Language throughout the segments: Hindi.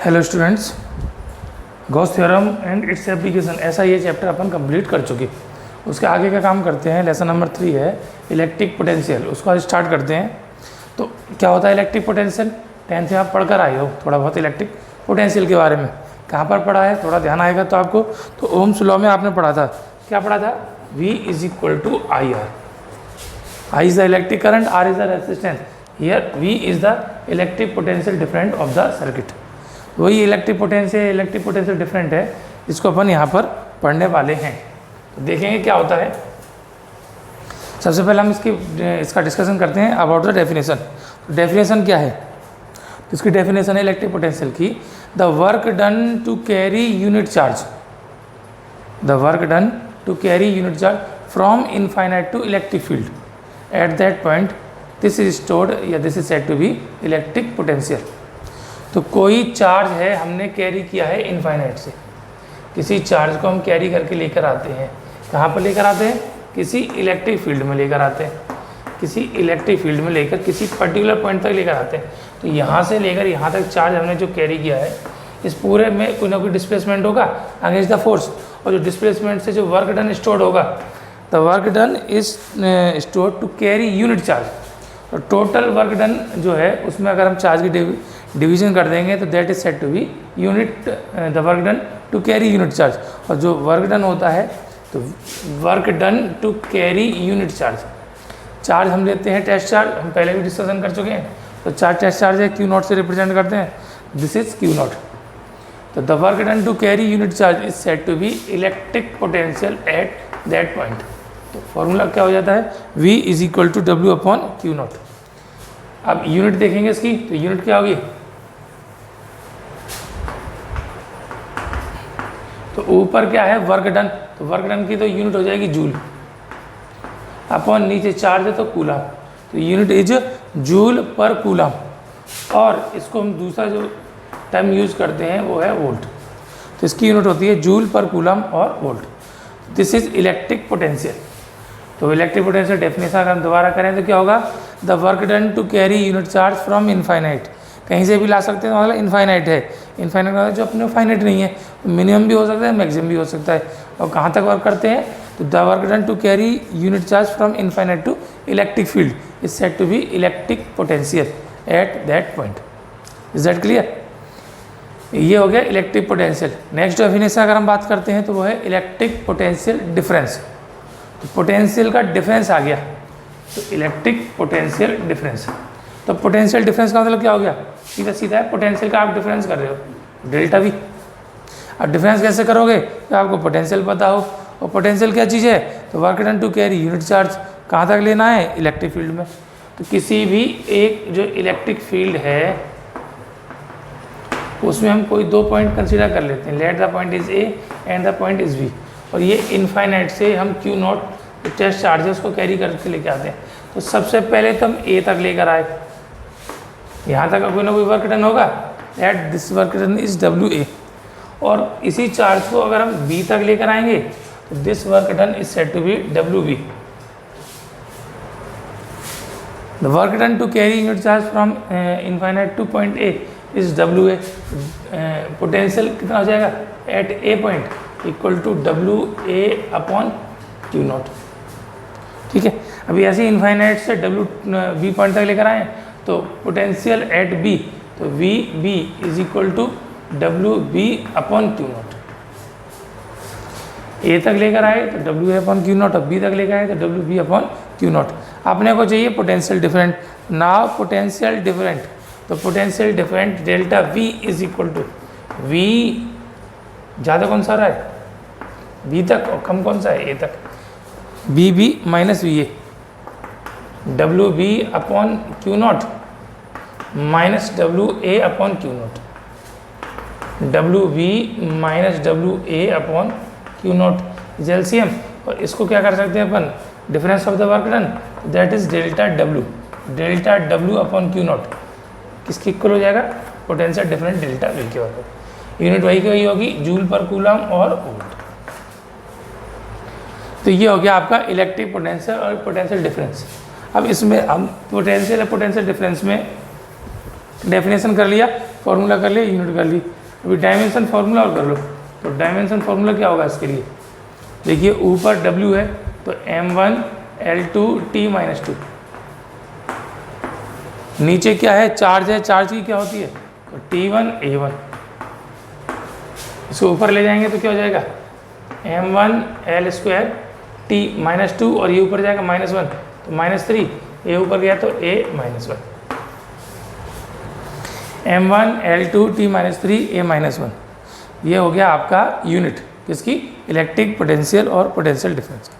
Hello students, Gauss theorem and its application ऐसा ये चैप्टर अपन कंप्लीट कर चुके। उसके आगे का काम करते हैं। लेसन नंबर 3 है इलेक्ट्रिक पोटेंशियल, उसको आज स्टार्ट करते हैं। तो क्या होता है इलेक्ट्रिक पोटेंशियल? 10th में आप पढ़कर आए हो थोड़ा बहुत इलेक्ट्रिक पोटेंशियल के बारे में। कहाँ पर पढ़ा है थोड़ा ध्यान आएगा तो आपको। तो ओम्स लॉ में आपने पढ़ा था, क्या पढ़ा था? V = IR। I is the electric current, R is the resistance. Here V is the electric potential difference of the circuit। वही इलेक्ट्रिक पोटेंशियल डिफरेंट है, इसको अपन यहाँ पर पढ़ने वाले हैं। तो देखेंगे क्या होता है। सबसे पहले हम इसका डिस्कशन करते हैं अबाउट द डेफिनेशन। तो डेफिनेशन क्या है? तो इसकी डेफिनेशन है इलेक्ट्रिक पोटेंशियल की, the work done to carry unit charge, the work done to carry unit charge from infinite to electric field at that point, this is stored या this is said to be electric potential. तो कोई चार्ज है, हमने कैरी किया है इनफाइनाइट से, किसी चार्ज को हम कैरी करके लेकर आते हैं। कहाँ पर लेकर आते हैं? किसी इलेक्ट्रिक फील्ड में लेकर आते हैं, किसी इलेक्ट्रिक फील्ड में लेकर किसी पर्टिकुलर पॉइंट तक लेकर आते हैं। तो यहाँ से लेकर यहाँ तक चार्ज हमने जो कैरी किया है, इस पूरे में कोई ना कोई डिस्प्लेसमेंट होगा अगेंस्ट द फोर्स, और जो डिस्प्लेसमेंट से जो वर्क डन स्टोर्ड होगा, the work done is stored to carry unit charge. तो टोटल वर्क डन जो है उसमें अगर हम चार्ज की डिवीजन कर देंगे तो that is said to be unit, the work done to carry unit charge. और जो वर्क डन होता है तो work done to carry unit charge. Charge हम लेते हैं टेस्ट चार्ज, हम पहले भी डिस्कशन कर चुके हैं। तो टेस्ट चार्ज है Q0 से रिप्रेजेंट करते हैं, दिस इज Q0। तो the work done to carry unit charge is said to be electric potential at that point. तो फॉर्मूला क्या हो जाता है? V = W/Q0। अब यूनिट देखेंगे इसकी, तो यूनिट क्या होगी? तो ऊपर क्या है? Work done. तो वर्क डन की तो यूनिट हो जाएगी जूल, अपॉन नीचे चार्ज है तो कूलम। तो यूनिट इज जूल पर कूलम। और इसको हम दूसरा जो टर्म यूज करते हैं वो है वोल्ट। तो इसकी यूनिट होती है जूल पर कूलम और volt. This is electric potential. तो इलेक्ट्रिक पोटेंशियल डेफिनेशन अगर हम दोबारा करें तो क्या होगा? The work done to carry unit charge from infinite. कहीं से भी ला सकते हैं, तो मतलब इनफाइनाइट है। इनफाइनाइट मतलब जो अपने फाइनाइट नहीं है, तो मिनिमम भी हो सकता है, मैक्सिमम भी हो सकता है। और कहाँ तक वर्क करते हैं? तो the work done to carry unit charge from infinite to electric field is said to be electric potential at that point. Is that clear? ये हो गया इलेक्ट्रिक पोटेंशियल। नेक्स्ट डेफिनेशन अगर हम बात करते हैं तो वो है इलेक्ट्रिक पोटेंशियल डिफरेंस। तो पोटेंशियल का डिफरेंस आ गया, तो इलेक्ट्रिक पोटेंशियल डिफरेंस। तो पोटेंशियल डिफरेंस का मतलब क्या हो गया? सीधा सीधा है, पोटेंशियल का आप डिफरेंस कर रहे हो, डेल्टा V। अब डिफरेंस कैसे करोगे? तो आपको पोटेंशियल पता हो, और पोटेंशियल क्या चीज़ है? तो work done to carry unit charge कहाँ तक लेना है? इलेक्ट्रिक फील्ड में। तो किसी भी एक जो इलेक्ट्रिक फील्ड है उसमें हम कोई दो पॉइंट कंसीडर कर लेते हैं। Let the point is A and the point is B। और ये इनफाइनाइट से हम Q0 टेस्ट चार्जेस को कैरी करके लेके आते हैं। तो सबसे पहले तो हम A तक लेकर आए, यहाँ तक कोई ना कोई वर्क डन होगा, at this work done is WA। और इसी चार्ज को अगर हम B तक लेकर आएंगे तो this work done is said to be WB। The work done to carry unit charge from infinite to point A is WA। Potential कितना हो जाएगा? At A point equal to WA/Q0। ठीक है। अभी ऐसे इनफाइनाइट से B पॉइंट तक लेकर आए तो पोटेंशियल एट B, तो VB = WB/Q0। A तक लेकर आए तो WA/Q0, और B तक लेकर आए तो WB/Q0। अपने को चाहिए potential different. Now potential different, तो potential different delta V = V ज़्यादा कौन सा रहा है? B तक, और कम कौन सा है? A तक। BB - VA WB/Q0 minus WA/Q0, WB - WA/Q0 is LCM। और इसको क्या कर सकते हैं अपन? Difference of the work done, that is delta W, delta W/Q0 किसकी इक्वल हो जाएगा? पोटेंशियल डिफरेंट डेल्टा V के बराबर। यूनिट वही की वही होगी, जूल पर कूलम और वोल्ट। तो ये हो गया आपका इलेक्ट्रिक पोटेंशियल और पोटेंशियल डिफरेंस। अब इसमें हम पोटेंशियल डिफरेंस में डेफिनेशन कर लिया फार्मूला कर लिया, यूनिट कर ली। अभी डायमेंशन फार्मूला और कर लो। तो डायमेंशन फार्मूला क्या होगा इसके लिए, देखिए ऊपर W है तो m1 L2 T-2, नीचे क्या है, चार्ज है, चार्ज की क्या होती है तो T1 A1। इसको ऊपर ले जाएंगे तो क्या हो जाएगा m1 L² T-2 और ये ऊपर जाएगा -1 तो -3, ये ऊपर गया तो A-1, m1 L2 T-3 A-1। ये हो गया आपका यूनिट किसकी, इलेक्ट्रिक पोटेंशियल और पोटेंशियल डिफरेंस।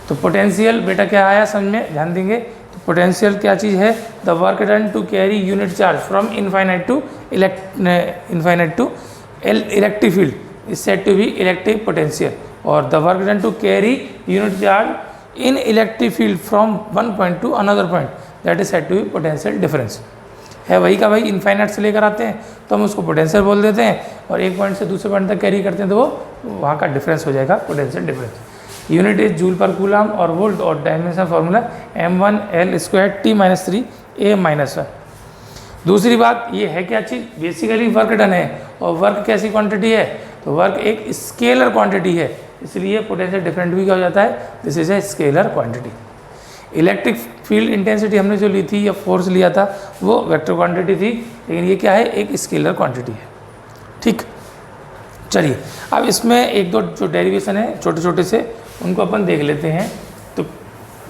तो पोटेंशियल बेटा क्या आया समझ में, ध्यान देंगे। तो पोटेंशियल क्या चीज़ है, the work done to carry unit charge from infinite to electric field is said to be electric potential, और the work done to carry unit charge in electric field from one point to another point that is said to be potential difference. है वही का वही, इनफाइनाइट से लेकर आते हैं तो हम उसको पोटेंशियल बोल देते हैं, और एक पॉइंट से दूसरे पॉइंट तक कैरी करते हैं तो वो वहाँ का डिफरेंस हो जाएगा potential difference. Unit is joule पर कूलम और वोल्ट, और dimension formula m1 L² T-3 A-1। दूसरी बात ये है क्या चीज़, बेसिकली वर्क डन है, और वर्क कैसी क्वांटिटी है तो वर्क एक स्केलर क्वांटिटी है, इसलिए पोटेंशियल डिफरेंट भी क्या हो जाता है, this is a scalar quantity. Electric field intensity हमने जो ली थी या फोर्स लिया था वो वेक्टर क्वांटिटी थी, लेकिन ये क्या है, एक स्केलर क्वांटिटी है। ठीक, चलिए अब इसमें एक दो जो डेरिवेशन है छोटे छोटे से उनको अपन देख लेते हैं। तो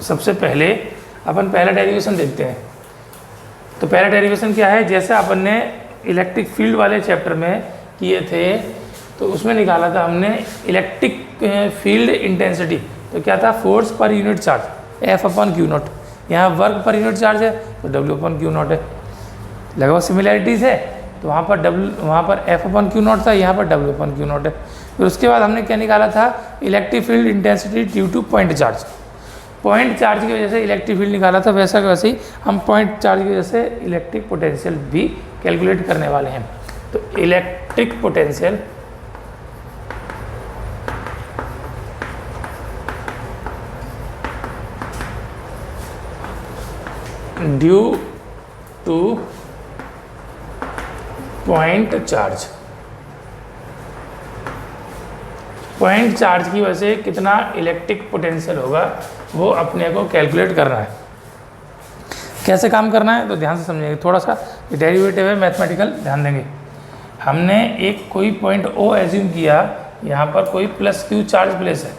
सबसे पहले अपन पहला डेरिवेशन देखते हैं। तो पहला डेरिवेशन क्या है, जैसे अपन ने इलेक्ट्रिक फील्ड वाले चैप्टर में किए थे तो उसमें निकाला था हमने इलेक्ट्रिक फील्ड इंटेंसिटी। तो क्या था, force per unit charge F/Q0। यहाँ वर्क पर यूनिट चार्ज है तो W/Q0 है, लगभग सिमिलैरिटीज़ है। तो वहाँ पर F/Q0 था, यहाँ पर W/Q0 है। फिर उसके बाद हमने क्या निकाला था, electric field intensity due to point charge. Point charge की वजह से इलेक्ट्रिक फील्ड निकाला था, वैसा वैसे ही हम पॉइंट चार्ज की वजह से इलेक्ट्रिक पोटेंशियल भी कैलकुलेट करने वाले हैं। तो electric potential due to point charge, point charge की वजह से कितना इलेक्ट्रिक पोटेंशियल होगा वो अपने को कैलकुलेट करना है। कैसे काम करना है तो ध्यान से समझेंगे, थोड़ा सा डेरिवेटिव है मैथमेटिकल, ध्यान देंगे। हमने एक कोई पॉइंट O एज्यूम किया, यहाँ पर कोई +Q चार्ज प्लेस है,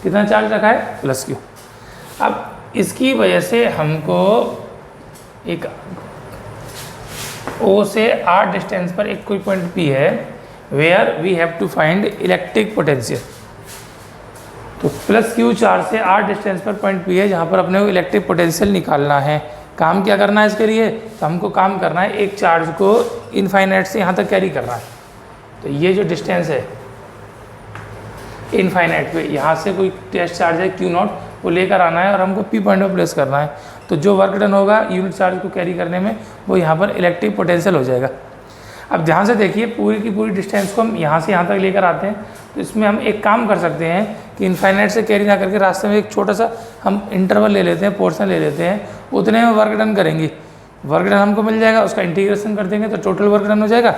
कितना चार्ज रखा है +Q। अब इसकी वजह से हमको एक O से R डिस्टेंस पर एक कोई पॉइंट P है, where we have to find electric potential. तो +Q चार्ज से R डिस्टेंस पर पॉइंट P है, जहाँ पर अपने को इलेक्ट्रिक पोटेंशियल निकालना है। काम क्या करना है इसके लिए, तो हमको काम करना है एक चार्ज को इनफाइनाइट से यहाँ तक कैरी करना है। तो ये जो डिस्टेंस है इनफाइनाइट पे, यहाँ से कोई टेस्ट चार्ज है Q0 वो लेकर आना है और हमको P पॉइंट पर प्लेस करना है। तो जो वर्क डन होगा यूनिट चार्ज को कैरी करने में वो यहाँ पर इलेक्ट्रिक पोटेंशियल हो जाएगा। अब ध्यान से देखिए, पूरी की पूरी डिस्टेंस को हम यहाँ से यहाँ तक लेकर आते हैं। तो इसमें हम एक काम कर सकते हैं कि इनफाइनाइट से कैरी ना करके रास्ते में एक छोटा सा हम इंटरवल ले लेते हैं, पोर्शन ले लेते हैं, उतने में वर्क डन करेंगे। वर्क डन हमको मिल जाएगा, उसका इंटीग्रेशन कर देंगे तो टोटल वर्क डन हो जाएगा।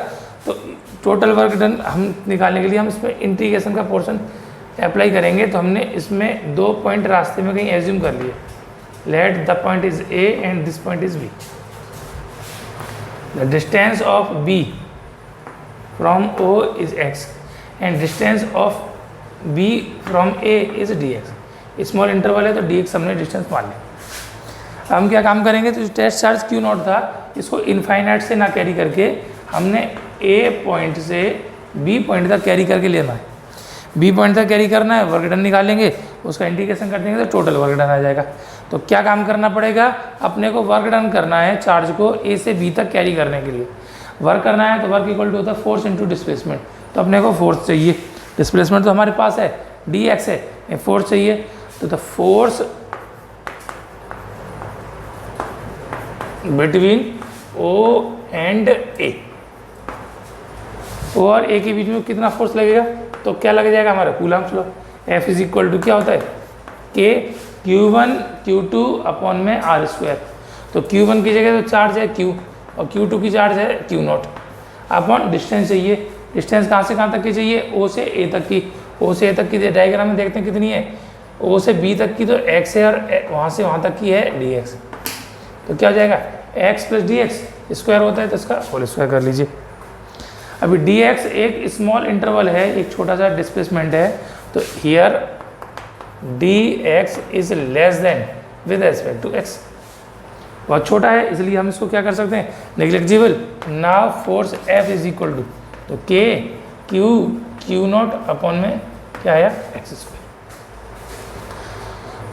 तो टोटल वर्क डन हम निकालने के लिए हम इसमें इंटीग्रेशन का पोर्शन अप्लाई करेंगे। तो हमने इसमें 2 पॉइंट रास्ते में कहीं एज्यूम कर लिए, let the point is A and this point is B। The distance of B from O is x and distance of B from A is dx। Small interval है तो dx हमने डिस्टेंस मान लिया। हम क्या काम करेंगे, तो टेस्ट चार्ज Q0 था, इसको इनफाइनाइट से ना कैरी करके हमने A पॉइंट से B पॉइंट तक कैरी करके लेना है। B पॉइंट तक कैरी करना है, वर्क डन निकालेंगे, उसका इंटीग्रेशन कर देंगे तो टोटल वर्क डन आ जाएगा। तो क्या काम करना पड़ेगा, अपने को वर्क डन करना है चार्ज को A से B तक कैरी करने के लिए। वर्क करना है तो वर्क इक्वल टू होता है फोर्स इनटू डिस्प्लेसमेंट। तो अपने को फोर्स चाहिए, डिस्प्लेसमेंट तो हमारे पास है dx है, फोर्स चाहिए। तो the force between O and A, O और A के बीच में कितना फोर्स लगेगा, तो क्या लग जाएगा हमारा coulomb law. F is equal to क्या होता है K Q1 Q2 अपॉन में R²। तो Q1 की जगह तो चार्ज है Q और Q2 की चार्ज है Q0 अपॉन डिस्टेंस चाहिए। डिस्टेंस कहाँ से कहाँ तक की चाहिए, O से A तक की। O से A तक की डायग्राम में देखते हैं कितनी है, O से B तक की तो x है और वहाँ से वहाँ तक की है dx। तो क्या हो जाएगा x प्लस dx स्क्वायर होता है तो इसका होल स्क्वायर कर लीजिए। अभी dx एक स्मॉल इंटरवल है, एक छोटा सा डिस्प्लेसमेंट है, तो here dx is less than with respect to x, बहुत छोटा है इसलिए हम इसको क्या कर सकते हैं negligible. Now force F is equal to तो K Q0 अपॉन में क्या आया x स्क्वायर।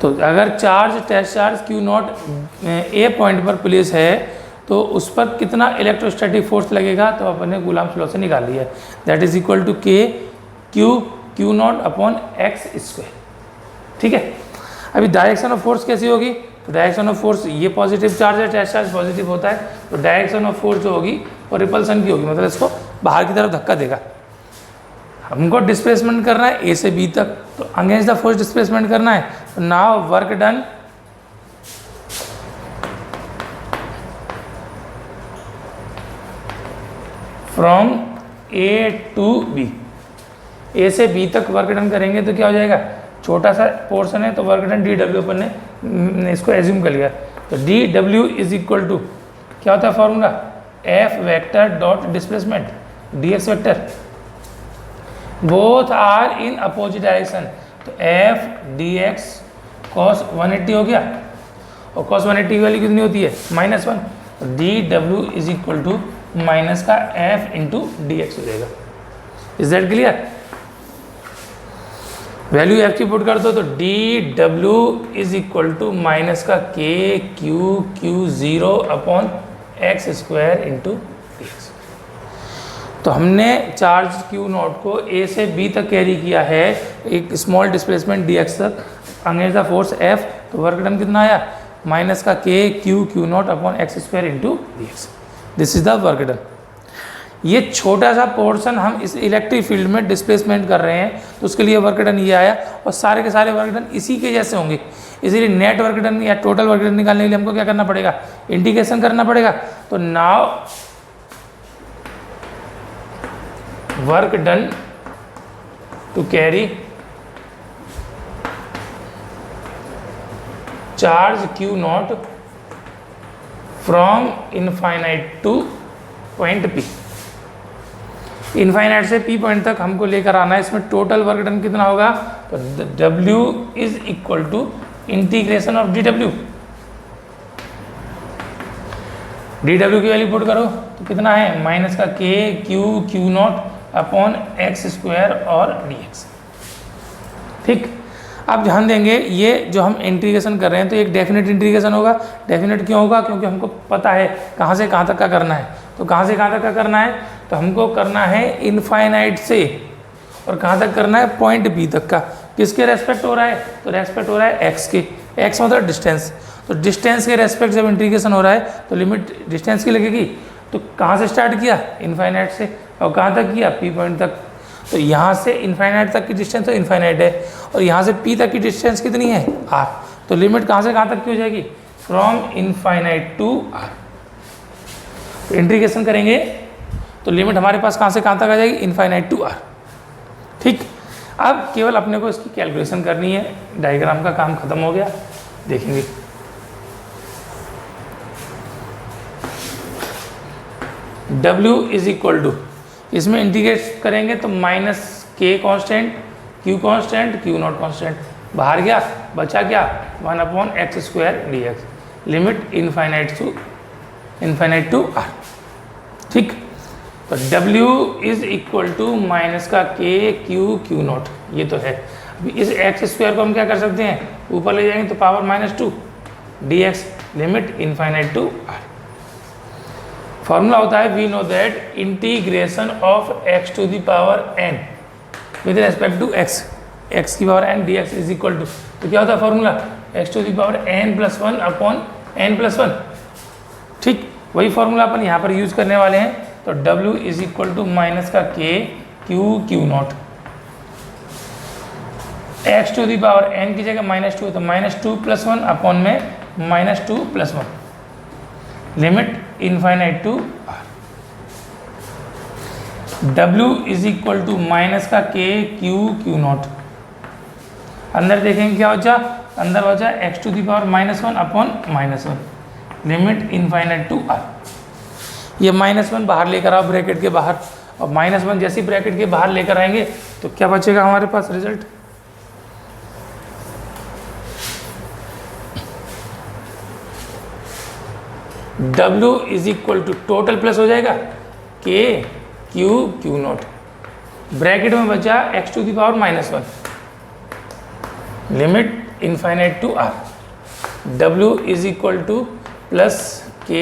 तो अगर charge test charge Q0 a point पर प्लेस है तो उस पर कितना इलेक्ट्रोस्टैटिक फोर्स लगेगा, तो अपन ने कूलम्ब्स लॉ से निकाल लिया है, that is equal to K Q0 upon x square. ठीक है, अभी डायरेक्शन ऑफ फोर्स कैसी होगी, तो डायरेक्शन ऑफ फोर्स ये पॉजिटिव चार्ज है, टेस्ट चार्ज पॉजिटिव होता है, तो डायरेक्शन ऑफ फोर्स जो होगी वो रिपल्सन की होगी, मतलब इसको बाहर की तरफ धक्का देगा। हमको डिस्प्लेसमेंट करना है A से B तक, तो अगेंस्ट द फोर्स डिस्प्लेसमेंट करना है। तो now work done from A to B, A से B तक वर्क डन करेंगे तो क्या हो जाएगा, छोटा सा पोर्शन है तो वर्क डन DW अपन ने इसको एज्यूम कर लिया। तो DW इज इक्वल टू क्या होता है formula, F vector dot displacement dx vector, both are in opposite direction, तो F dx cos 180 हो गया, और cos 180 की वैल्यू कितनी होती है -1, तो DW is equal to minus का F इंटू dx हो जाएगा। Is that clear, value F की पुट कर दो तो DW is equal to minus का Q0 upon x square into dx। तो हमने चार्ज Q0 को A से B तक कैरी किया है, एक स्मॉल डिस्प्लेसमेंट dx तक, अगेंस्ट द फोर्स F, तो वर्क डन कितना आया माइनस का Q0 upon x square into dx। This is the work done. ये छोटा सा पोर्शन हम इस इलेक्ट्रिक फील्ड में डिस्प्लेसमेंट कर रहे हैं, तो उसके लिए वर्क डन ये आया, और सारे के सारे वर्क डन इसी के जैसे होंगे। इसीलिए नेट वर्क डन या टोटल वर्क डन निकालने के लिए हमको क्या करना पड़ेगा, इंटीग्रेशन करना पड़ेगा। तो now work done to carry charge Q0 from infinite to point P, infinite से P पॉइंट तक हमको लेकर आना है। इसमें टोटल वर्क डन कितना होगा, तो W is equal to integration of DW, DW की वैल्यू पुट करो तो कितना है माइनस का Q0 अपॉन x स्क्वायर और dx। ठीक, अब ध्यान देंगे ये जो हम इंटीग्रेशन कर रहे हैं तो एक डेफिनेट इंटीग्रेशन होगा। डेफिनेट क्यों होगा, क्योंकि हमको पता है कहाँ से कहाँ तक का करना है। तो कहाँ से कहाँ तक का करना है, तो हमको करना है इनफाइनाइट से, और कहाँ तक करना है पॉइंट B तक का। किसके रेस्पेक्ट हो रहा है, तो रेस्पेक्ट हो रहा है x के, x मतलब डिस्टेंस। तो डिस्टेंस के रेस्पेक्ट जब इंटीग्रेशन हो रहा है तो लिमिट डिस्टेंस की लगेगी। तो कहाँ से स्टार्ट किया, इनफाइनाइट से, और कहाँ तक किया P पॉइंट तक। तो यहाँ से इनफाइनाइट तक की डिस्टेंस तो इनफाइनाइट है, और यहाँ से P तक की डिस्टेंस कितनी है R। तो लिमिट कहाँ से कहाँ तक की हो जाएगी, फ्रॉम इनफाइनाइट टू R। तो इंटीग्रेशन करेंगे तो लिमिट हमारे पास कहाँ से कहाँ तक आ जाएगी, इनफाइनाइट टू R। ठीक, अब केवल अपने को इसकी कैलकुलेशन करनी है, डायग्राम का काम खत्म हो गया। देखेंगे W इज इक्वल टू, इसमें इंटीग्रेट करेंगे तो minus K constant, Q constant, Q0 constant, बाहर गया, बचा क्या 1 upon x square dx, limit infinite to R। ठीक, तो W is equal to minus का Q0, ये तो है। अभी इस x स्क्वायर को हम क्या कर सकते हैं, ऊपर ले जाएंगे तो power -2 dx, limit infinite to R। Formula होता है, we know that integration of x to the power n with respect to x की power n dx is equal to, तो क्या होता है formula, x to the power n+1 upon n+1। ठीक, वही फॉर्मूला अपन यहाँ पर यूज करने वाले हैं। तो W is equal to minus का Q0, x to the power n की जगह -2, तो -2 + 1 अपॉन में -2 + 1, limit infinite to R. W is equal to minus का K Q नॉट। अंदर देखेंगे क्या बचा, अंदर बचा x to the power -1 upon -1, limit infinite to R. ये -1 बाहर लेकर आओ ब्रैकेट के बाहर, और -1 जैसे ही ब्रैकेट के बाहर लेकर आएंगे तो क्या बचेगा हमारे पास result, W is equal to total plus हो जाएगा K Q नॉट, ब्रैकेट में बचा x to the power -1, limit infinite to R. W is equal to plus K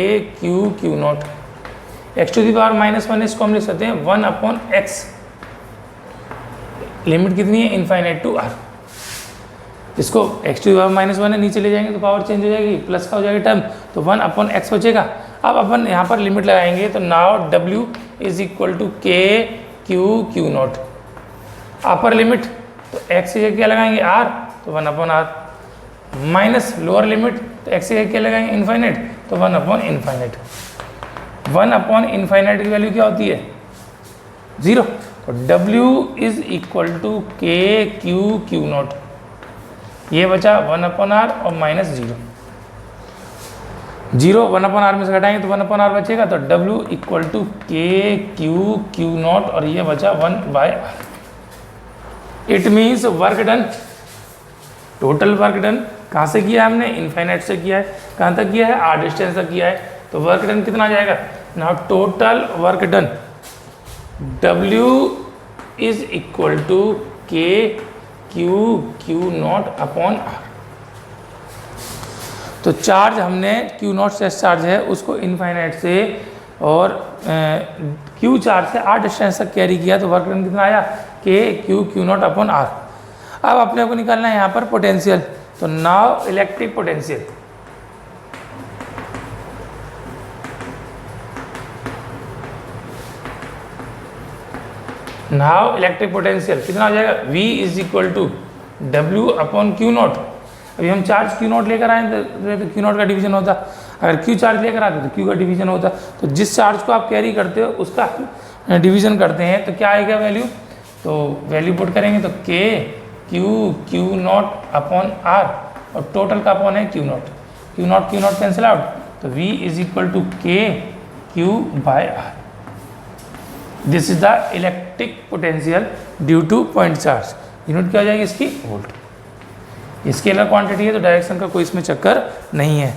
Q nought, x to the power -1 इसको हम लिख सकते हैं 1 अपॉन x, लिमिट कितनी है इनफाइनाइट टू आर। इसको x टू दी पावर -1 है, नीचे ले जाएंगे तो पावर चेंज हो जाएगी, प्लस का हो जाएगा टर्म, तो 1 अपॉन x बचेगा। अब अपन यहाँ पर लिमिट लगाएंगे तो now W is equal to K Q naught, upper limit तो x की जगह क्या लगाएंगे r, तो 1 अपॉन r, माइनस लोअर लिमिट तो x की जगह क्या लगाएंगे इनफाइनाइट, तो 1 अपॉन इनफाइनाइट। 1 अपॉन इनफाइनाइट की वैल्यू क्या होती है 0, तो W is equal to K Q naught, ये बचा 1 अपॉन r और -0, 1 अपॉन r में से घटाएंगे तो 1 अपॉन r बचेगा, तो W equal to K Q naught, और ये बचा 1/r। It means work done, total work done कहाँ से किया है हमने, इनफाइनाइट से किया है, कहाँ तक किया है, r डिस्टेंस तक किया है, तो वर्क डन कितना आ जाएगा, now total work done W is equal to K Q naught upon r। तो चार्ज हमने Q नॉट से चार्ज है उसको इनफाइनाइट से और Q चार्ज से r डिस्टेंस तक कैरी किया, तो वर्क डन कितना आया K Q naught upon r। अब अपने को निकालना है यहाँ पर पोटेंशियल, तो now electric potential, now electric potential कितना हो जाएगा, V is equal to W upon Q naught. अभी हम चार्ज Q नॉट लेकर आए तो Q नॉट का डिवीजन होता, अगर Q चार्ज लेकर आते तो Q का डिवीजन होता, तो जिस चार्ज को आप कैरी करते हो उसका डिवीजन करते हैं तो क्या आएगा वैल्यू, तो वैल्यू पुट करेंगे तो K Q naught upon R, और टोटल का अपॉन है Q नॉट कैंसिल आउट, तो V is equal to K Q/R। This is the electric potential due to point charge. Unit क्या हो जाएगी इसकी, वोल्ट। स्केलर क्वांटिटी है तो डायरेक्शन का कोई इसमें चक्कर नहीं है।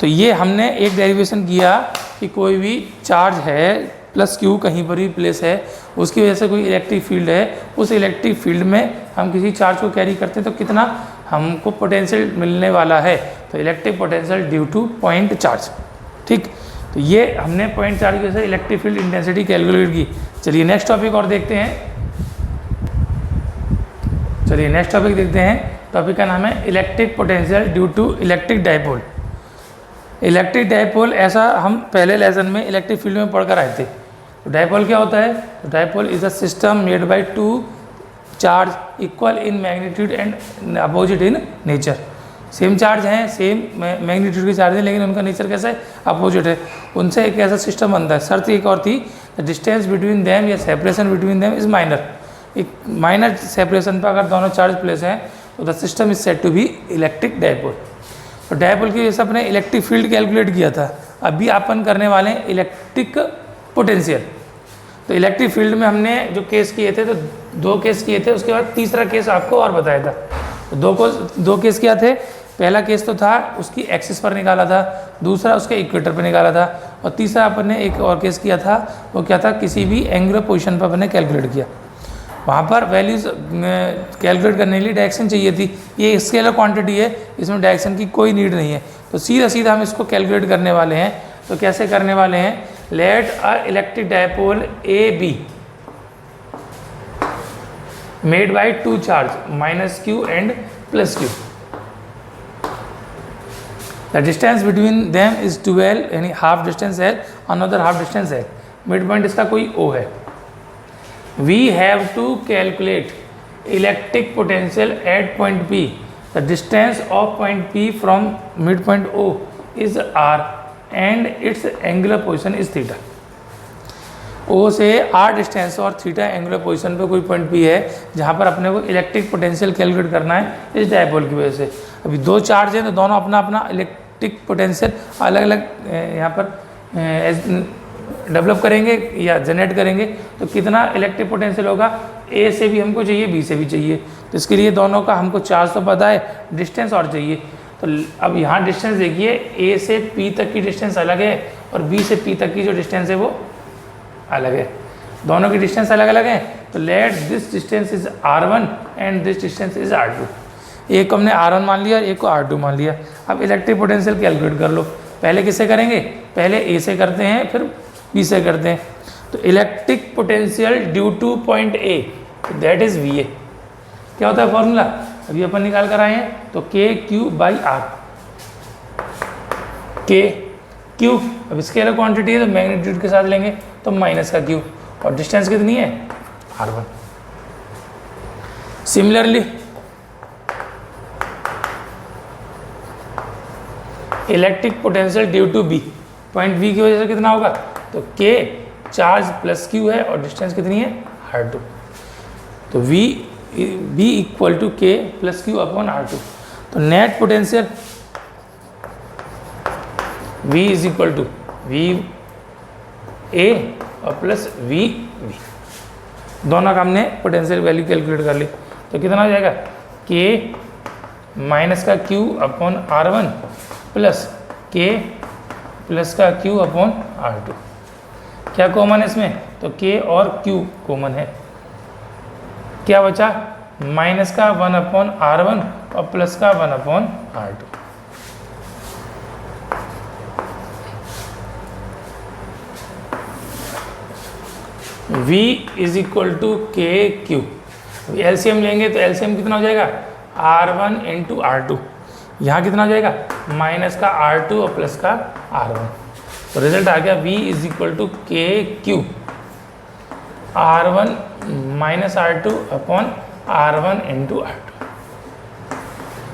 तो ये हमने एक डेरिवेशन किया कि कोई भी चार्ज है प्लस Q कहीं पर भी प्लेस है, उसकी वजह से कोई इलेक्ट्रिक फील्ड है, उस इलेक्ट्रिक फील्ड में हम किसी चार्ज को कैरी करते हैं तो कितना हमको पोटेंशियल मिलने वाला है, तो electric potential due to point charge. ठीक, तो ये हमने पॉइंट चार्ज की वजह से इलेक्ट्रिक फील्ड इंटेंसिटी कैलकुलेट की। चलिए नेक्स्ट टॉपिक और देखते हैं, चलिए नेक्स्ट टॉपिक देखते हैं। टॉपिक का नाम है electric potential due to electric dipole. Electric dipole ऐसा हम पहले लेसन में इलेक्ट्रिक फील्ड में पढ़कर आए थे। तो डाइपोल क्या होता है, तो dipole is a system made by two charge equal in magnitude and opposite in nature. Same charge हैं, सेम मैग्नीट्यूड के चार्ज हैं, लेकिन उनका नेचर कैसा है, अपोजिट है। उनसे एक ऐसा सिस्टम बनता है। शर्त एक और थी, द डिस्टेंस बिटवीन देम या separation between them is minor. एक माइनर सेपरेशन पर अगर दोनों चार्ज प्लेस हैं तो the system is said to be electric dipole. तो डाइपोल की वजह से अपने इलेक्ट्रिक फील्ड कैलकुलेट किया था। अभी अपन करने वाले हैं इलेक्ट्रिक पोटेंशियल। तो इलेक्ट्रिक फील्ड में हमने जो केस किए थे, तो 2 केस किए थे, उसके बाद तीसरा केस आपको और बताया था। तो 2 केस क्या थे, पहला केस तो था उसकी एक्सिस पर निकाला था, दूसरा उसके इक्वेटर पर निकाला था, और तीसरा अपन ने एक और केस किया था, वो क्या था, किसी भी एंगुलर पोजीशन पर अपन ने कैलकुलेट किया। वहाँ पर वैल्यूज कैलकुलेट करने के लिए डायरेक्शन चाहिए थी। ये स्केलर क्वांटिटी है, इसमें डायरेक्शन की कोई नीड नहीं है। तो सीधा सीधा हम इसको कैलकुलेट करने वाले हैं। तो कैसे करने वाले हैं, let a electric dipole A B made by 2 charge -Q and +Q। The distance between them is 12, यानी हाफ डिस्टेंस है, अनदर हाफ डिस्टेंस है, मिड पॉइंट इसका कोई O है। We have to calculate electric potential at point P. The distance of point P from midpoint O is R. And its angular position is theta. O से आर डिस्टेंस और थीटा एंगुलर पोजीशन पे कोई पॉइंट भी है जहाँ पर अपने को इलेक्ट्रिक पोटेंशियल कैलकुलेट करना है इस डायपोल की वजह से। अभी दो चार्ज हैं तो दोनों अपना अपना इलेक्ट्रिक पोटेंशियल अलग अलग यहाँ पर डेवलप करेंगे या जनरेट करेंगे। तो कितना इलेक्ट्रिक पोटेंशियल होगा, ए से भी हमको चाहिए, बी से भी चाहिए। तो इसके लिए दोनों का हमको चार्ज तो पता है, डिस्टेंस और चाहिए। तो अब यहाँ डिस्टेंस देखिए, ए से पी तक की डिस्टेंस अलग है और बी से पी तक की जो डिस्टेंस है वो अलग है, दोनों की डिस्टेंस अलग अलग है। तो let this distance is r1 and this distance is r2। एक को हमने r1 मान लिया और एक को r2 मान लिया। अब इलेक्ट्रिक पोटेंशियल कैलकुलेट कर लो। पहले किससे करेंगे, पहले ए से करते हैं फिर बी से करते हैं। तो electric potential due to point A, that is V A. क्या होता है फॉर्मूला, अभी अपन निकाल कर आए हैं। तो के क्यू बाई आर, के क्यू अब स्केलर क्वांटिटी है तो मैग्नीट्यूड के साथ लेंगे तो माइनस का क्यू, और डिस्टेंस कितनी है r1। Similarly electric potential due to B, point B की वजह से कितना होगा, तो के चार्ज प्लस क्यू है और डिस्टेंस कितनी है r2। तो v B equal to K plus Q upon r2। तो net potential v is equal to V A और प्लस वी बी, दोनों का हमने पोटेंशियल वैल्यू कैलकुलेट कर ली। तो कितना हो जाएगा, के माइनस का क्यू अपॉन r1 प्लस के प्लस का क्यू अपॉन r2। क्या कॉमन है इसमें, तो के और क्यू कॉमन है। क्या बचा, माइनस का 1 अपॉन r1 और प्लस का 1 upon r2। v is equal to K Q. LCM लेंगे तो एलसीएम कितना हो जाएगा, r1 इंटू r2। यहाँ कितना हो जाएगा, माइनस का r2 और प्लस का r1। तो रिजल्ट आ गया v is equal to K Q r1 minus r2 upon r1 into r2।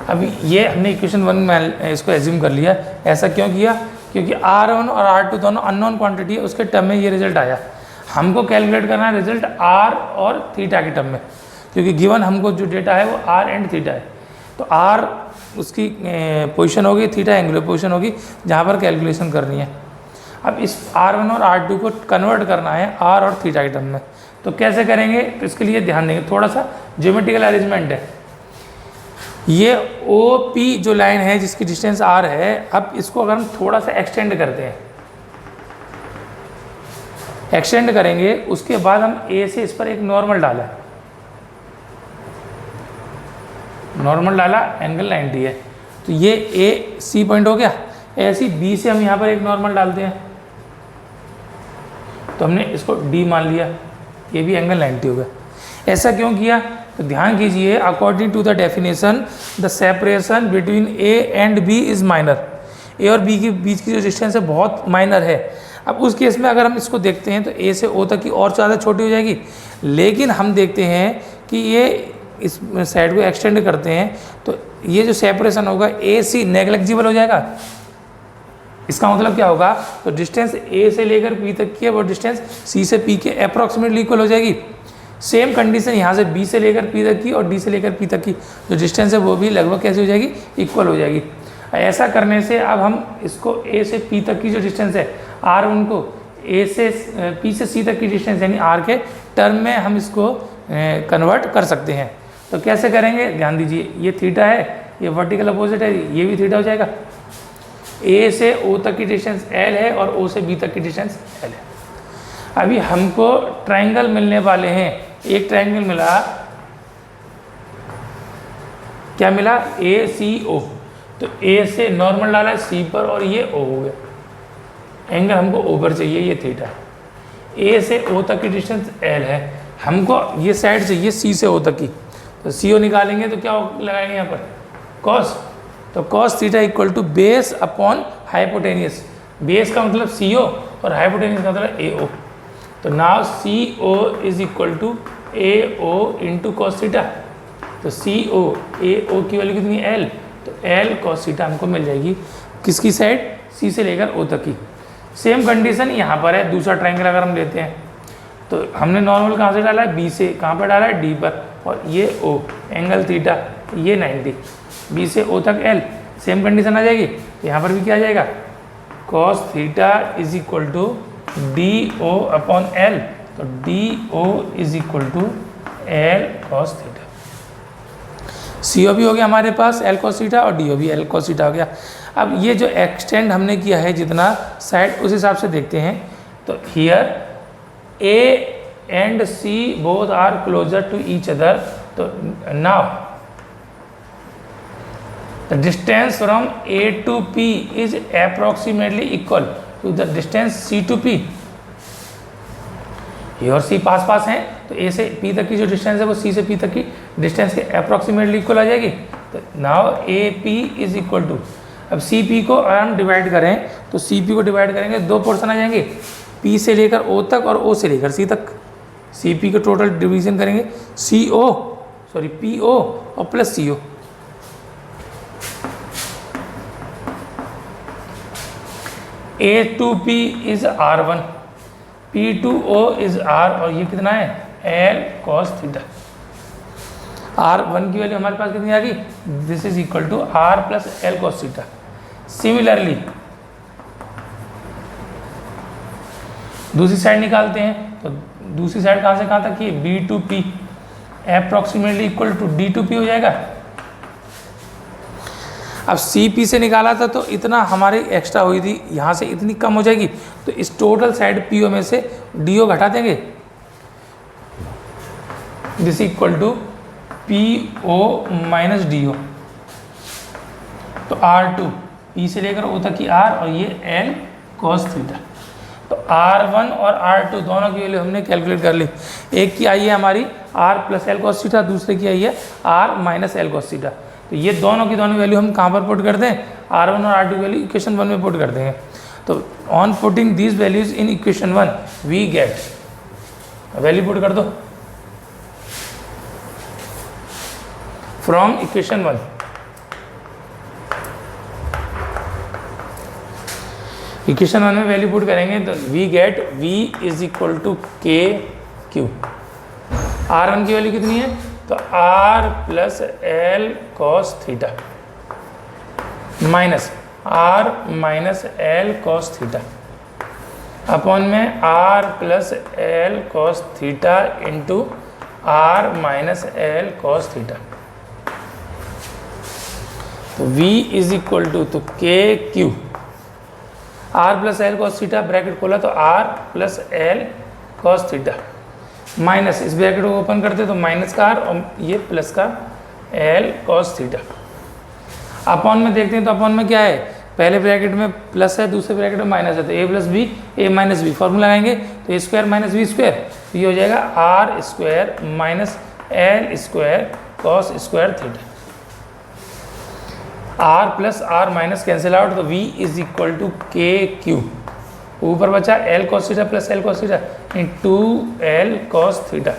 अब ये हमने इक्वेशन 1 में इसको एज्यूम कर लिया। ऐसा क्यों किया, क्योंकि r1 और r2 दोनों अननोन क्वांटिटी है, उसके टर्म में ये रिजल्ट आया। हमको कैलकुलेट करना है रिजल्ट r और थीटा के टर्म में, क्योंकि गिवन हमको जो डेटा है वो r एंड थीटा है। तो r उसकी पोजीशन होगी, थीटा एंगुलर पोजीशन होगी जहाँ पर कैलकुलेशन करनी है। अब इस r1 और r2 को कन्वर्ट करना है r और थीटा के टर्म में। तो कैसे करेंगे, तो इसके लिए ध्यान देंगे, थोड़ा सा ज्योमेट्रिकल अरेंजमेंट है। ये OP जो लाइन है जिसकी डिस्टेंस r है, अब इसको अगर हम थोड़ा सा एक्सटेंड करते हैं, एक्सटेंड करेंगे उसके बाद हम A से इस पर एक नॉर्मल डाला, नॉर्मल डाला, एंगल 90 है। तो ये AC पॉइंट हो गया। ऐसे ही B से हम यहाँ पर एक नॉर्मल डालते हैं, तो हमने इसको D मान लिया, ये भी एंगल 90 हो गया। ऐसा क्यों किया, तो ध्यान कीजिए, according to the definition the separation between A and B is minor. A और B के बीच की जो डिस्टेंस है बहुत माइनर है। अब उस केस में अगर हम इसको देखते हैं तो A से O तक की और ज़्यादा छोटी हो जाएगी, लेकिन हम देखते हैं कि ये इस साइड को एक्सटेंड करते हैं तो ये जो सेपरेशन होगा AC नेग्लेक्जिबल हो जाएगा। इसका मतलब क्या होगा, तो डिस्टेंस A से लेकर P तक की है वो डिस्टेंस C से P के अप्रॉक्सीमेटली इक्वल हो जाएगी। सेम कंडीशन यहाँ से B से लेकर P तक की और D से लेकर P तक की जो डिस्टेंस है वो भी लगभग कैसे हो जाएगी, इक्वल हो जाएगी। ऐसा करने से अब हम इसको A से P तक की जो डिस्टेंस है R1 को A से P से C तक की डिस्टेंस यानी R के टर्म में हम इसको कन्वर्ट कर सकते हैं। तो कैसे करेंगे, ध्यान दीजिए, ये थीटा है, ये वर्टिकल अपोजिट है, ये भी थीटा हो जाएगा। A से O तक की डिस्टेंस L है और O से B तक की डिस्टेंस L है। अभी हमको ट्रायंगल मिलने वाले हैं। एक ट्रायंगल मिला, क्या मिला, ACO। तो A से नॉर्मल डाला C पर और ये O हो गया। एंगल हमको O पर चाहिए, ये थीटा है। A से O तक की डिस्टेंस L है, हमको ये साइड चाहिए C से O तक की। तो CO निकालेंगे तो क्या लगाएंगे यहाँ पर, कॉस। तो cos theta equal to base upon hypotenuse. Base का मतलब CO और हाइपोटेनियस का मतलब AO। तो now CO is equal to AO into cos theta. तो CO AO की वैल्यू कितनी, L। तो L कॉस थीटा हमको मिल जाएगी, किसकी साइड, सी से लेकर ओ तक की। सेम कंडीशन यहाँ पर है, दूसरा ट्रायंगल अगर हम लेते हैं तो हमने नॉर्मल कहाँ से डाला है, बी से, कहाँ पर डाला है, डी पर, और ये ओ, एंगल थीटा ये 90, बी से ओ तक एल, सेम कंडीशन आ जाएगी। तो यहाँ पर भी क्या आ जाएगा, cos theta is equal to D O upon L, तो D O is equal to L cos theta. C O भी हो गया हमारे पास एल कॉस थीटा और डी ओ भी एल कॉस थीटा हो गया। अब ये जो एक्सटेंड हमने किया है जितना साइड, उस हिसाब से देखते हैं। तो here A and C both are closer to each other, तो now the distance from A to P is approximately equal to the distance C to P. A और सी पास पास हैं, तो ए से पी तक की जो डिस्टेंस है वो सी से पी तक की डिस्टेंस के अप्रोक्सीमेटली इक्वल आ जाएगी। तो now A P is equal to, अब सी पी को अगर हम डिवाइड करें तो सी पी को डिवाइड करेंगे, दो पोर्शन आ जाएंगे, पी से लेकर ओ तक और ओ से लेकर सी तक। सी पी को टोटल डिवीजन करेंगे C O, sorry P O और plus C O. A to P is R one, P to O is R, और ये कितना है, L cos theta. R one की वैल्यू हमारे पास कितनी आ गई, this is equal to R plus L cos theta. Similarly दूसरी साइड निकालते हैं, तो दूसरी साइड कहाँ से कहाँ तक की, B to P approximately equal to D to P हो जाएगा। अब सी पी से निकाला था तो इतना हमारी एक्स्ट्रा हुई थी, यहाँ से इतनी कम हो जाएगी, तो इस टोटल साइड पी ओ में से डी ओ घटा देंगे, this equal to P O minus D O. तो आर टू, पी से लेकर ओ तक की आर, और ये एल कॉस थीटा। तो R1 और R2 दोनों की वैल्यू हमने कैलकुलेट कर ली। एक की आई है हमारी R plus L cos theta, दूसरे की आई है R minus L cos theta. तो ये दोनों की दोनों वैल्यू हम कहाँ पर पुट कर दें, R1 और R2 की वैल्यू इक्वेशन 1 में पुट कर देंगे। तो on putting these values in equation 1 we get, value put कर दो फ्रॉम इक्वेशन 1। इक्वेशन 1 में वैल्यू पुट करेंगे तो we get v is equal to K Q. R1 की वैल्यू कितनी है, तो R plus L cos theta minus R minus L cos theta upon में R plus L cos theta into R minus L cos theta. तो v इज इक्वल टू, तो K Q, R plus L cos theta bracket खोला तो R plus L cos theta minus, इस ब्रैकेट को ओपन करते तो माइनस का आर और ये प्लस का एल कॉस थीटा। अपॉन में देखते हैं तो अपॉन में क्या है, पहले ब्रैकेट में प्लस है, दूसरे ब्रैकेट में माइनस है, तो A plus B, A minus B, formula लगाएंगे तो A square minus B square, तो ये हो जाएगा R square minus L square cos square theta. R plus R minus cancel out, तो v is equal to K Q, ऊपर बचा L cos theta plus L cos theta into L cos theta,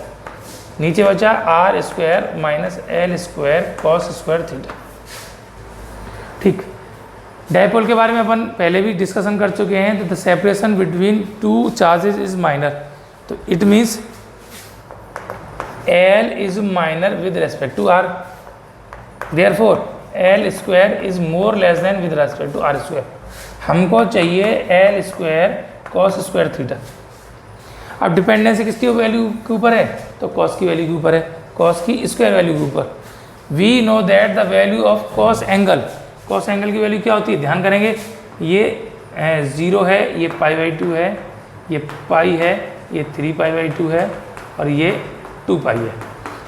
नीचे बचा R square minus L square cos square theta. ठीक, डायपोल के बारे में अपन पहले भी डिस्कशन कर चुके हैं। तो the separation between two charges is minor, तो it means L is minor with respect to R, therefore L square is more less than with respect to R square. हमको चाहिए L square cos square theta. अब डिपेंडेंसी किसकी वैल्यू के ऊपर है, तो कॉस की वैल्यू के ऊपर है, कॉस की स्क्वायर वैल्यू के ऊपर। We know that the value of cos angle, cos angle की वैल्यू क्या होती है, ध्यान करेंगे, ये 0 है, ये π/2 है, ये पाई है, ये 3π/2 है और ये 2π है।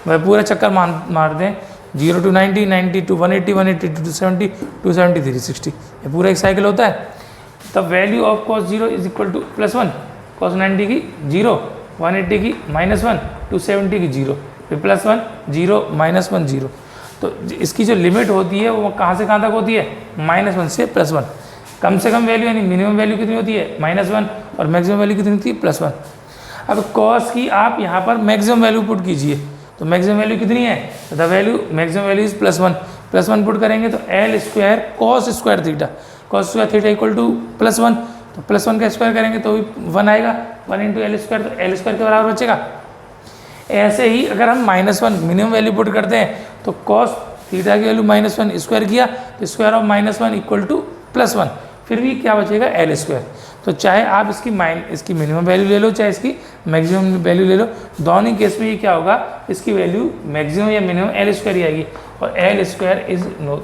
वह पूरा चक्कर मार दें, 0 to 90, 90 to 180, 180 to 270, 270 360, ये पूरा एक साइकिल होता है। The value of cos 0 is equal to +1, cos 90 की 0, 180 की -1, 270 की 0, फिर +1 0 -1 0। तो इसकी जो लिमिट होती है वो कहाँ से कहाँ तक होती है, -1 से +1। कम से कम वैल्यू यानी मिनिमम वैल्यू कितनी होती है, -1, और मैक्सिमम वैल्यू कितनी होती है, +1। अब कॉस की आप यहाँ पर मैक्सिमम वैल्यू पुट कीजिए, तो मैक्सिमम वैल्यू कितनी है, the value maximum value is +1, +1 put करेंगे तो L square cos square theta, cos square theta equal to +1, तो +1 का स्क्वायर करेंगे तो भी 1 आएगा, 1 इंटू एल स्क्वायर, तो एल स्क्वायर के बराबर बचेगा। ऐसे ही अगर हम -1 मिनिमम वैल्यू पुट करते हैं तो कॉस थीटा की वैल्यू -1 स्क्वायर किया तो स्क्वायर ऑफ -1 इक्वल टू +1, फिर भी क्या बचेगा एल स्क्वायर। तो चाहे आप इसकी मिनिमम वैल्यू ले लो चाहे इसकी मैक्सिमम वैल्यू ले लो, दोनों ही केस में ये क्या होगा, इसकी वैल्यू मैक्सिमम या मिनिमम एल स्क्वायर ही आएगी, और L square is no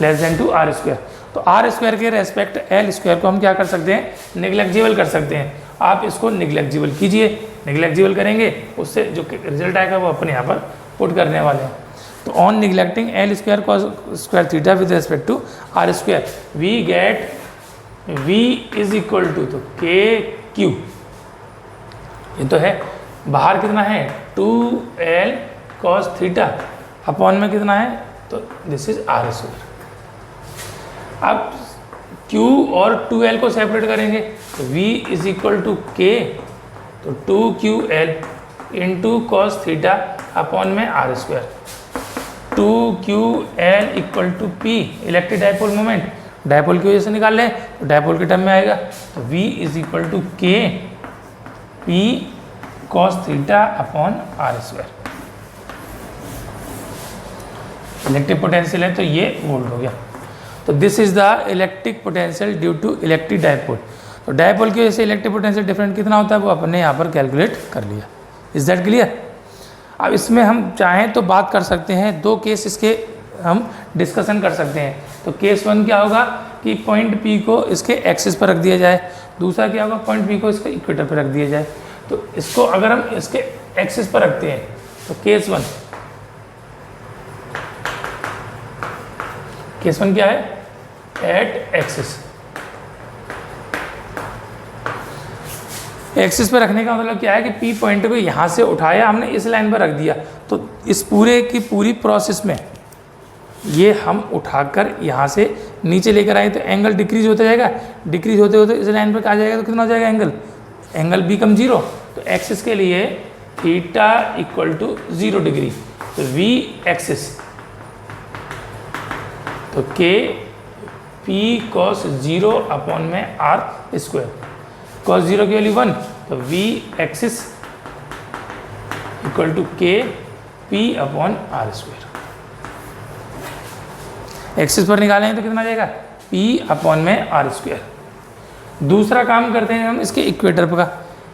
less than to R square. तो आर स्क्वायर के रेस्पेक्ट एल स्क्वायर को हम क्या कर सकते हैं, निगलेक्जिबल कर सकते हैं। आप इसको निगलेक्जिबल कीजिए, निगलेक्जिबल करेंगे उससे जो रिजल्ट आएगा वो अपने यहाँ पर पुट करने वाले हैं। तो on neglecting L square cos square theta with respect to R square we get v is equal to, तो के क्यू, ये तो है बाहर कितना है 2l cos थीटा अपॉन में कितना है, तो दिस इज आर स्क्वायर। अब q और 2l को सेपरेट करेंगे तो v इज इक्वल टू के, तो 2ql into cos theta upon में R square, 2ql equal to p electric dipole moment, dipole की वजह से निकाल लें तो डायपोल के टर्म में आएगा, तो v is equal to K p cos theta upon R square. Electric potential है तो ये वोल्ट हो गया। तो this is the electric potential due to electric dipole. तो डायपोल की वजह से इलेक्ट्रिक पोटेंशियल डिफरेंट कितना होता है वो अपने यहाँ पर कैलकुलेट कर लिया। Is that clear? अब इसमें हम चाहें तो बात कर सकते हैं, दो केस इसके हम डिस्कशन कर सकते हैं। तो केस 1 क्या होगा कि पॉइंट P को इसके एक्सिस पर रख दिया जाए, दूसरा क्या होगा पॉइंट P को इसके इक्वेटर पर रख दिया जाए। तो इसको अगर हम इसके एक्सिस पर रखते हैं तो केस 1 क्या है, एट एक्सिस। एक्सिस पर रखने का मतलब क्या है कि P पॉइंट को यहाँ से उठाया हमने इस लाइन पर रख दिया, तो इस पूरे की पूरी प्रोसेस में ये हम उठाकर यहाँ से नीचे लेकर आए तो एंगल डिक्रीज होता जाएगा, डिक्रीज होते होते इस लाइन पर आ जाएगा तो कितना हो जाएगा एंगल बिकम 0। तो एक्सिस के लिए थीटा इक्वल टू 0 डिग्री, तो V एक्सिस, तो के P कॉस 0 अपॉन में आर स्क्वायर, कॉस 0 की वैल्यू 1, तो V axis equal to K P upon R square. Axis पर निकालें तो कितना आ जाएगा P अपॉन में आर स्क्वायर। दूसरा काम करते हैं हम इसके इक्वेटर पर का,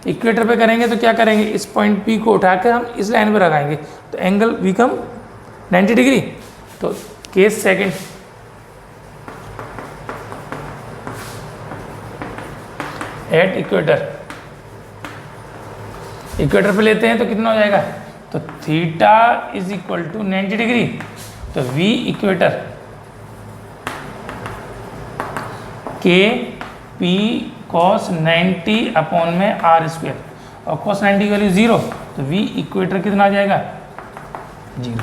इक्वेटर पे करेंगे तो क्या करेंगे, इस पॉइंट P को उठाकर हम इस लाइन पर लगाएंगे तो एंगल बिकम 90 डिग्री। तो केस सेकंड, एट इक्वेटर पे लेते हैं तो कितना हो जाएगा, तो थीटा इज इक्वल टू 90 डिग्री, तो V equator K P cos 90 upon में आर स्क्वायर, और कॉस 90 की वैल्यू 0, तो V इक्वेटर कितना आ जाएगा 0।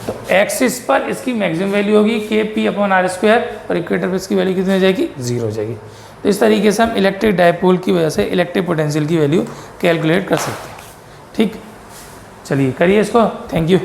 तो एक्सिस पर इसकी मैक्सिमम वैल्यू होगी के P अपॉन आर स्क्वायर, और इक्वेटर पर इसकी वैल्यू कितनी हो जाएगी 0 हो जाएगी। तो इस तरीके से हम इलेक्ट्रिक डायपोल की वजह से इलेक्ट्रिक पोटेंशियल की वैल्यू कैलकुलेट कर सकते हैं। ठीक, चलिए करिए इसको। Thank you.